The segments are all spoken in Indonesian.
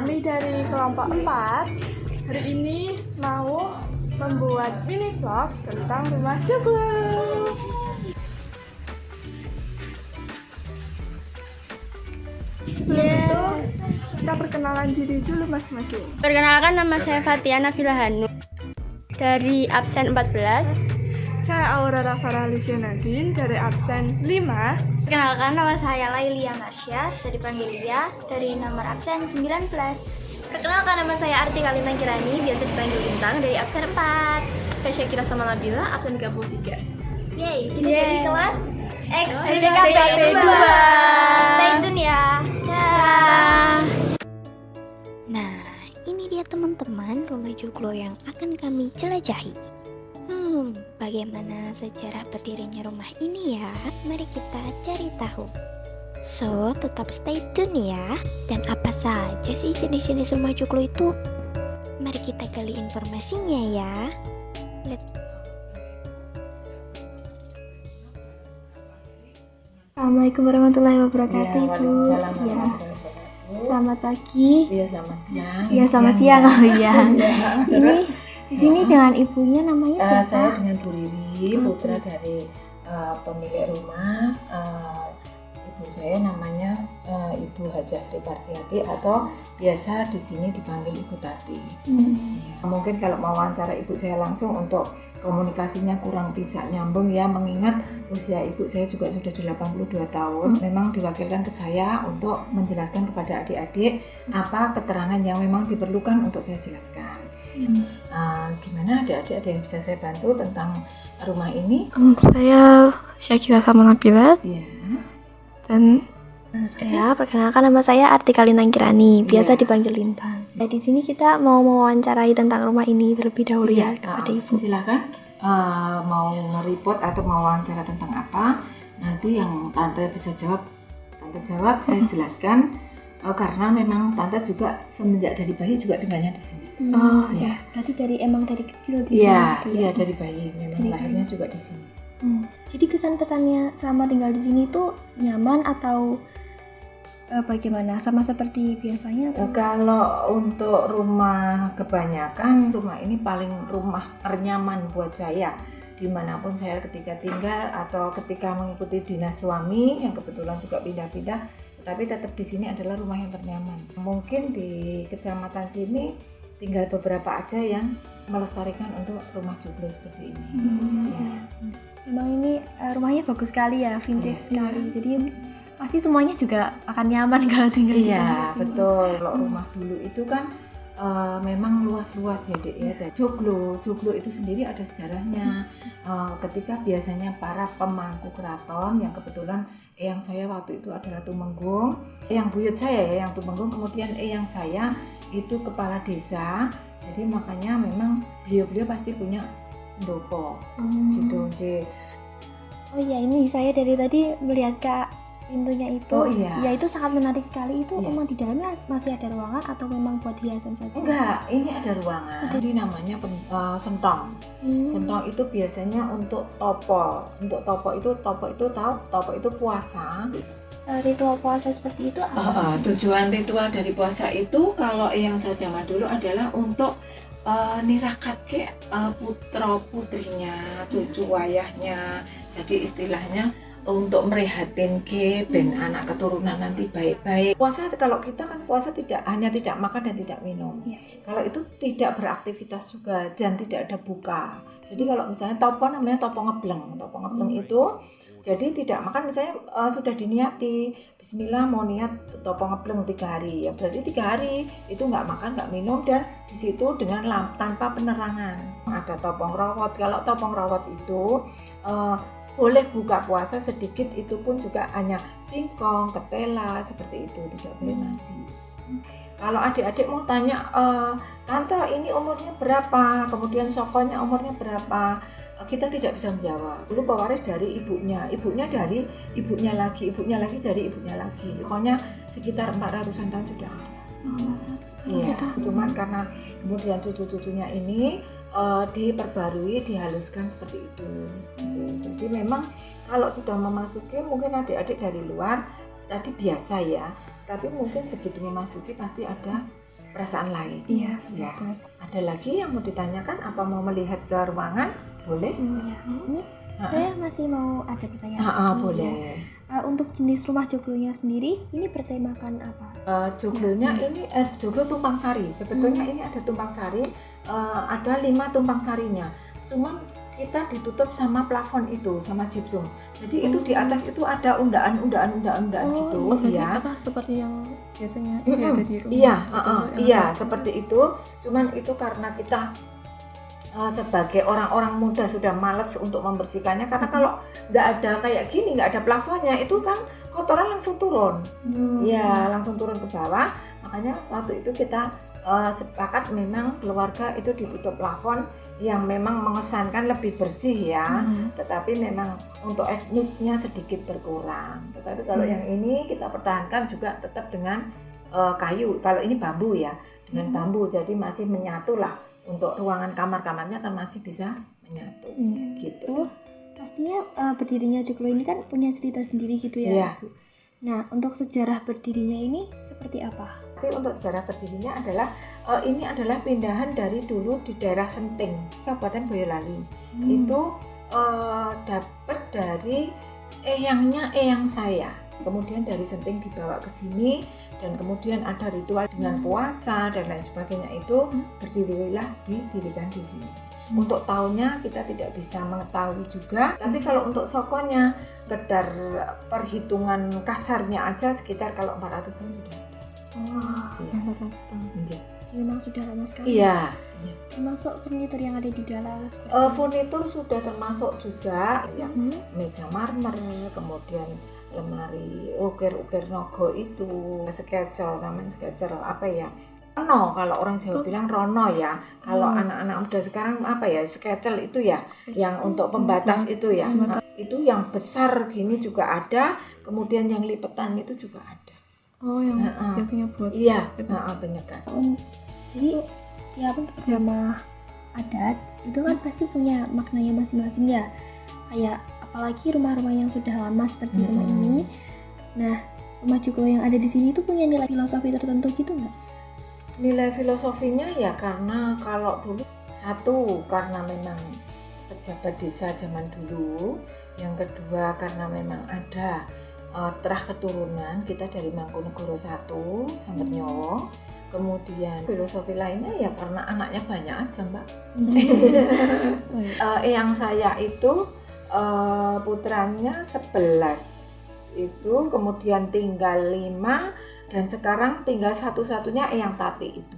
Kami dari kelompok 4 hari ini mau membuat mini vlog tentang rumah joglo. Sebelum itu kita perkenalan diri dulu masing-masing. Perkenalkan, nama saya Fatia Nabila Hanu dari absen 14. Saya Aurora Farahlisya Nadine dari absen 5. Perkenalkan, nama saya Lailia Marsya, bisa dipanggil Lia, dari nomor absen 19. Perkenalkan, nama saya Arti Kalintang Kirani, biasa dipanggil Lintang, dari absen 4. Saya Syakira Sama Nabila, absen 33. Yeay, kita dari kelas X SDKP 2. Stay tune ya. Dah. Nah, ini dia teman-teman rumah joglo yang akan kami jelajahi. Bagaimana sejarah berdirinya rumah ini ya? Mari kita cari tahu. So, tetap stay tune ya. Dan apa saja sih jenis-jenis rumah joglo itu? Mari kita gali informasinya ya. Assalamualaikum warahmatullahi wabarakatuh, Ya, Ibu. waalaikumsalam Ya. warahmatullahi Selamat pagi. Iya, selamat siang. Ya, selamat siang. Oh iya. Ini Terus, di sini dengan ibunya namanya saya siapa? dengan Bu Riri, putra dari pemilik rumah. Ibu saya namanya Ibu Hajah Sri Partiyati atau biasa di sini dipanggil Ibu Tati. Ya, mungkin kalau mau wawancara ibu saya langsung untuk komunikasinya kurang bisa nyambung ya, mengingat usia ibu saya juga sudah 82 tahun. Memang diwakilkan ke saya untuk menjelaskan kepada adik-adik apa keterangan yang memang diperlukan untuk saya jelaskan. Gimana adik-adik, ada yang bisa saya bantu tentang rumah ini? Saya Syakira Sama Nabila Iya. dan Ya, perkenalkan, nama saya Arti Kalintang Kirani, biasa Iya. dipanggil Lintang. Nah, di sini kita mau mewawancarai tentang rumah ini terlebih dahulu ya kepada Ibu. Silakan mau nge-report atau mau wawancara tentang apa, nanti yang Tante bisa jawab, Tante jawab, saya jelaskan. Karena memang Tante juga semenjak dari bayi juga tinggalnya di sini. Oh ya. ya, berarti dari kecil di Iya, sini. iya dari bayi, memang Dari lahirnya juga di sini. Jadi kesan-pesannya selama tinggal di sini tuh nyaman atau bagaimana? Sama seperti biasanya atau? Kalau untuk rumah, kebanyakan rumah ini paling rumah ternyaman buat saya dimanapun saya ketika tinggal atau ketika mengikuti dinas suami yang kebetulan juga pindah-pindah, tapi tetap di sini adalah rumah yang ternyaman. Mungkin di kecamatan sini tinggal beberapa aja yang melestarikan untuk rumah joglo seperti ini. Ya. Memang ini rumahnya bagus sekali ya, vintage Iya. sekali. Jadi pasti semuanya juga akan nyaman kalau tinggal di Iya, tempat ini. betul. Kalau rumah dulu itu kan memang luas-luas ya, Dek ya. Jadi joglo itu sendiri ada sejarahnya. Ketika biasanya para pemangku keraton yang kebetulan eyang saya waktu itu adalah Tumenggung, eyang buyut saya ya yang Tumenggung, kemudian eyang saya itu kepala desa. Jadi makanya memang beliau-beliau pasti punya pendopo gitu. Jadi, Oh iya, ini saya dari tadi melihat ke pintunya itu. Oh, iya. Ya, itu sangat menarik sekali. Itu Iya. emang di dalamnya masih ada ruangan atau memang buat hiasan saja? enggak, ini ada ruangan. Ini namanya sentong. Sentong itu biasanya untuk topo. Untuk topo itu tahu, topo itu puasa. Ritual puasa seperti itu apa? Tujuan ritual dari puasa itu kalau yang saya zaman dulu adalah untuk nirakat ke putra putrinya, cucu wayahnya. Jadi istilahnya untuk merehatin ke ben anak keturunan nanti baik-baik. Puasa kalau kita kan puasa tidak hanya tidak makan dan tidak minum. Iya. Kalau itu tidak beraktivitas juga dan tidak ada buka. Jadi kalau misalnya topo namanya topo ngebleng. Topo ngebleng itu jadi tidak makan, misalnya sudah diniati bismillah mau niat topo ngebleng 3 hari. Ya berarti 3 hari itu nggak makan, nggak minum, dan di situ dengan tanpa penerangan. Ada topong rawat. Kalau topong rawat itu boleh buka puasa sedikit, itu pun juga hanya singkong, ketela, seperti itu, tidak boleh nasi. Kalau adik-adik mau tanya, Tante ini umurnya berapa, kemudian sokonya umurnya berapa, kita tidak bisa menjawab. Dulu pewaris dari ibunya dari ibunya lagi dari ibunya lagi. Pokoknya sekitar 400-an tahun sudah ada. Iya, cuman karena kemudian cucu-cucunya ini diperbarui, dihaluskan seperti itu. Jadi memang kalau sudah memasuki, mungkin adik-adik dari luar tadi biasa ya, tapi mungkin begitu memasuki pasti ada perasaan lain. Iya. Ya. Ada lagi yang mau ditanyakan? Apa mau melihat ke ruangan? Boleh? Ya, ini saya masih mau ada pertanyaan lagi, Boleh. ya. Untuk jenis rumah joglonya sendiri, ini bertemakan apa? Joglonya ini joglo tumpang sari. Sebetulnya ini ada tumpang sari, ada 5 tumpang sarinya. Cuman kita ditutup sama plafon itu, sama gypsum. Jadi itu di atas itu ada undaan gitu, ya. Apa seperti yang biasanya ada di rumah? Iya, Gitu, iya seperti itu. Cuman itu karena kita sebagai orang-orang muda sudah malas untuk membersihkannya, karena kalau nggak ada kayak gini, nggak ada plafonnya, itu kan kotoran langsung turun. Ya, langsung turun ke bawah. Makanya waktu itu kita sepakat memang keluarga itu ditutup plafon yang memang mengesankan lebih bersih ya. Tetapi memang untuk etniknya sedikit berkurang. Tetapi kalau yang ini kita pertahankan juga tetap dengan kayu. Kalau ini bambu ya, dengan bambu, jadi masih menyatu lah. Untuk ruangan kamar-kamarnya kan masih bisa menyatu, gitu. Pastinya berdirinya joglo ini kan punya cerita sendiri gitu ya. Iya. Nah, untuk sejarah berdirinya ini seperti apa? Tapi untuk sejarah berdirinya adalah ini adalah pindahan dari dulu di daerah Senting, Kabupaten Boyolali. Itu dapat dari eyangnya eyang saya. Kemudian dari Senting dibawa ke sini, dan kemudian ada ritual dengan puasa dan lain sebagainya, itu berdirilah didirikan di sini. Untuk tahunnya kita tidak bisa mengetahui juga, tapi kalau untuk sokonya sekedar perhitungan kasarnya aja sekitar kalau 400 tahun sudah ada. Iya. 400 tahun. Iya. Memang sudah lama sekali. Iya. Termasuk furnitur yang ada di dalam. Furnitur sudah termasuk juga, ya, meja marmer, kemudian lemari ukir-ukir nogo itu, sketcher, namanya sketcher apa ya? Rono, kalau orang Jawa bilang rono ya. Kalau anak-anak muda sekarang apa ya? Sketcher itu ya, yang untuk pembatas itu ya. Nah, itu yang besar gini juga ada, kemudian yang lipetan itu juga ada. Oh, yang biasanya buat Iya, penyekat. Jadi setiap rumah adat itu kan pasti punya maknanya masing-masing ya. Kayak apalagi rumah-rumah yang sudah lama seperti rumah ini. Nah, rumah joglo yang ada di sini itu punya nilai filosofi tertentu gitu nggak? Nilai filosofinya ya karena kalau dulu satu karena memang pejabat desa zaman dulu, yang kedua karena memang ada terah keturunan kita dari Mangkunegoro 1 Sambernyowo. Kemudian filosofi lainnya ya karena anaknya banyak aja, Mbak. Eyang saya itu putranya 11 itu, kemudian tinggal 5, dan sekarang tinggal satu-satunya Eyang Tati itu.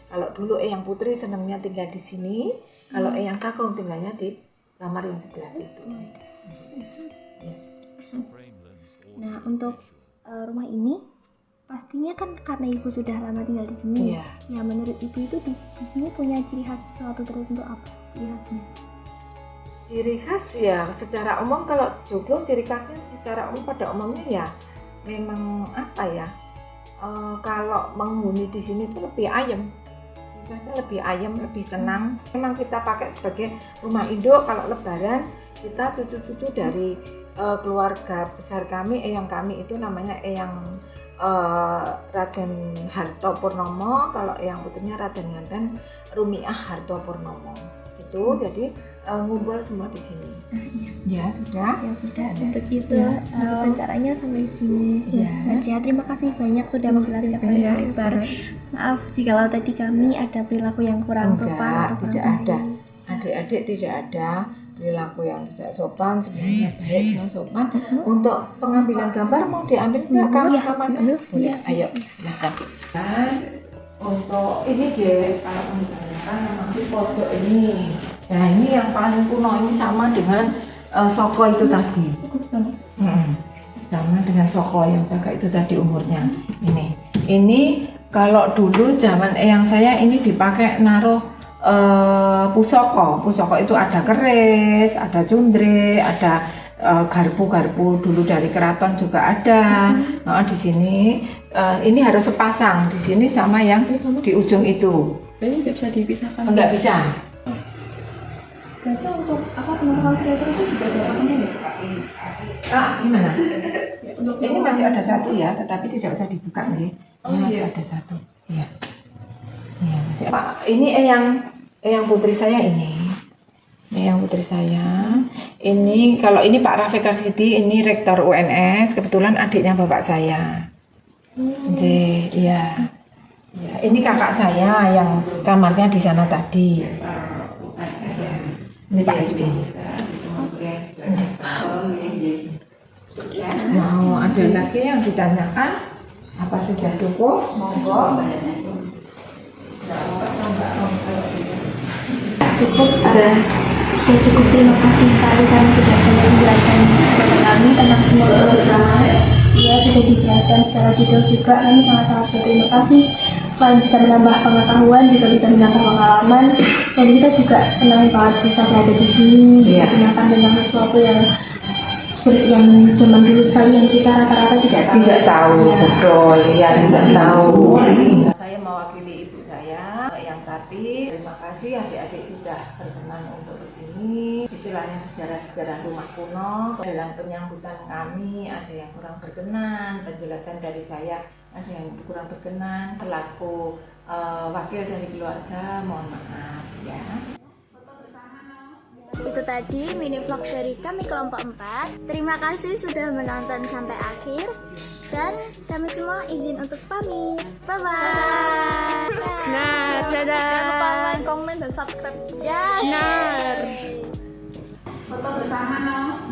Kalau dulu Eyang Putri senangnya tinggal di sini, kalau Eyang Kakung tinggalnya di kamar yang sebelah situ. Nah, untuk rumah ini pastinya kan karena ibu sudah lama tinggal di sini. Iya. Ya, menurut ibu itu di sini punya ciri khas suatu tertentu apa? Ciri khasnya? Ciri khas ya secara umum, kalau joglo ciri khasnya secara umum pada umumnya ya memang apa ya, kalau menghuni di sini itu lebih ayem, ciri lebih ayem, lebih tenang. Memang kita pakai sebagai rumah induk. Kalau lebaran kita cucu-cucu dari keluarga besar kami, eyang kami itu namanya Eyang Raden Harto Purnomo, kalau eyang putrinya Raden Nganten Rumiah Harto Purnomo. Itu jadi ngumpul semua di sini. Ya sudah. Ya sudah. Untuk itu wawancaranya sampai sini. Ya, terima kasih banyak sudah menjelaskan tentang lebar. Maaf jikalau tadi kami ada perilaku yang kurang sopan. Tidak ada. Adik-adik tidak ada perilaku yang tidak sopan, sebenarnya baik, semua sopan. Untuk pengambilan gambar mau diambil nggak kamar-kamarnya? Boleh. Ayo, silakan. Untuk ini deh, kalau menggunakan memang di pojok ini. Nah, ini yang paling kuno, ini sama dengan Soko itu tadi. Sama dengan Soko yang kakak itu tadi umurnya. Ini kalau dulu zaman eyang saya ini dipakai naruh pusoko. Pusoko itu ada keris, ada cundre, ada garpu-garpu dulu dari keraton juga ada. Di sini ini harus sepasang di sini sama yang di ujung itu. Ini nggak bisa dipisahkan? Enggak bisa. Berarti untuk penampakan kreator itu juga ada apanya ya? Gimana? Ini masih ada satu ya, tetapi tidak usah dibuka nih. Ini masih ada satu. Iya. Pak, ini yang putri saya ini. Ini yang putri saya. Ini kalau ini Pak Rafiq Arsidi, ini rektor UNS, kebetulan adiknya bapak saya. Iya. Ya, ini kakak saya yang kamarnya di sana tadi. Ini Pak SB. Mau ada lagi yang ditanyakan? Apa sudah cukup? Monggo. Cukup, sudah cukup. Terima kasih sekali karena sudah banyak menjelaskan kepada kami tentang semua bersama. Ya, sudah dijelaskan secara detail juga. Kami sangat-sangat berterima kasih. Selain bisa menambah pengetahuan, juga bisa menambah pengalaman. Dan kita juga senang banget bisa berada di sini, mendengarkan tentang sesuatu yang zaman dulu sekali yang kita rata-rata tidak tahu. Tidak tahu, betul. Ya, tidak tahu. Saya mewakili ibu saya yang tadi. Terima kasih adik-adik sudah berkenan untuk kesini. Istilahnya sejarah-sejarah rumah kuno. Dalam penyambutan kami ada yang kurang berkenan. Penjelasan dari saya ada yang kurang berkenan. Selaku wakil dari keluarga, mohon maaf ya. Itu tadi mini vlog dari kami kelompok 4. Terima kasih sudah menonton sampai akhir. Dan kami semua izin untuk pamit. Bye-bye. Nah, dadah. Jangan lupa like, komen, dan subscribe. Ya, Benar. foto bersama.